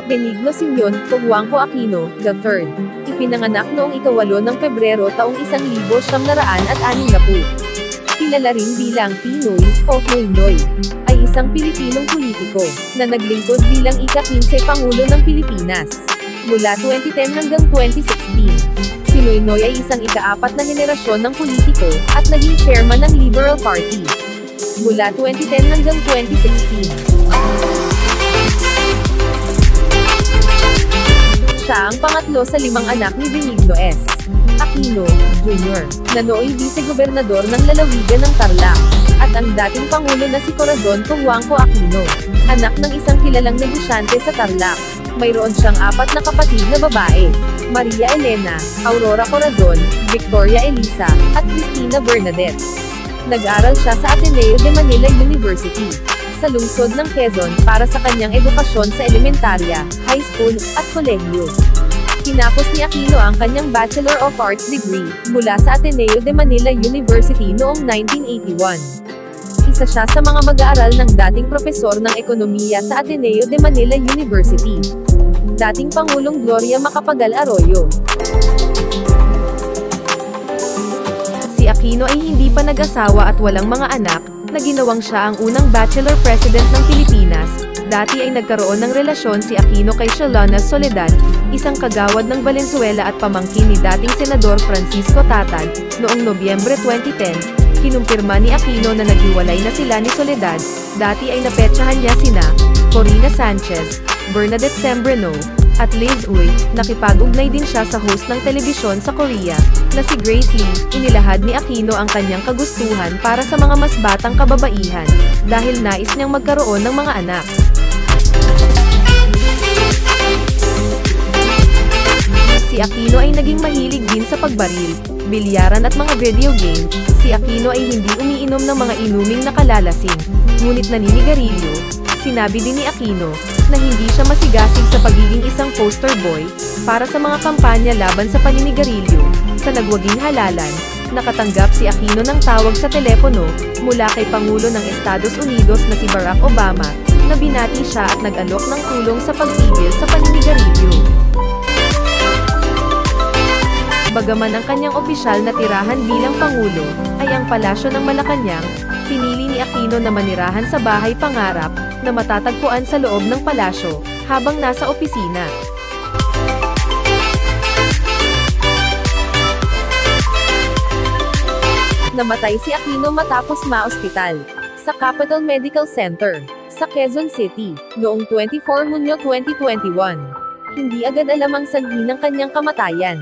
Benigno Simeon Cojuangco Aquino, III. Ipinanganak noong ika-8 ng Pebrero taong 1960. Kilala rin bilang Pinoy o Noynoy, ay isang Pilipinong politiko, na naglingkod bilang ika-15 Pangulo ng Pilipinas, mula 2010 hanggang 2016. Si Noynoy ay isang ika-4 na henerasyon ng politiko, at naging chairman ng Liberal Party, mula 2010 hanggang 2016. Siya ang pangatlo sa 5 anak ni Benigno S. Aquino, Jr., na nooy vice-gobernador ng lalawigan ng Tarlac, at ang dating pangulo na si Corazon Cojuangco Aquino, anak ng isang kilalang negosyante sa Tarlac. Mayroon siyang 4 na kapatid na babae: Maria Elena, Aurora Corazon, Victoria Elisa, at Cristina Bernadette. Nag-aral siya sa Ateneo de Manila University, sa lungsod ng Quezon, para sa kanyang edukasyon sa elementarya, high school, at kolehiyo. Tinapos ni Aquino ang kanyang Bachelor of Arts degree, mula sa Ateneo de Manila University noong 1981. Isa siya sa mga mag-aaral ng dating propesor ng ekonomiya sa Ateneo de Manila University, dating Pangulong Gloria Macapagal Arroyo. Si Aquino ay hindi pa nag-asawa at walang mga anak, na ginawang siya ang unang Bachelor President ng Pilipinas. Dati ay nagkaroon ng relasyon si Aquino kay Shalana Soledad, isang kagawad ng Valenzuela at pamangkin ni dating Senador Francisco Tatag. Noong Nobyembre 2010, kinumpirma ni Aquino na naghiwalay na sila ni Soledad. Dati ay napetsahan niya sina Corina Sanchez, Bernadette Sembreno, at Liz Uy. Nakipag-ugnay din siya sa host ng telebisyon sa Korea, na si Grace Lee. Inilahad ni Aquino ang kanyang kagustuhan para sa mga mas batang kababaihan, dahil nais niyang magkaroon ng mga anak. Si Aquino ay naging mahilig din sa pagbaril, bilyaran at mga video game. Si Aquino ay hindi umiinom ng mga inuming nakalalasing, ngunit naninigarilyo. Sinabi din ni Aquino, na hindi siya masigasig sa pagiging isang poster boy, para sa mga kampanya laban sa paninigarilyo. Sa nagwaging halalan, nakatanggap si Aquino ng tawag sa telepono, mula kay Pangulo ng Estados Unidos na si Barack Obama, na binati siya at nag-alok ng tulong sa pagpigil sa paninigarilyo. Bagaman ang kanyang opisyal na tirahan bilang Pangulo, ay ang Palasyo ng Malacanang, pinili ni Aquino na manirahan sa bahay pangarap, na matatagpuan sa loob ng palasyo, habang nasa opisina. Namatay si Aquino matapos ma-ospital, sa Capital Medical Center, sa Quezon City, noong 24 Hunyo 2021. Hindi agad alam ang sanhi ng kanyang kamatayan.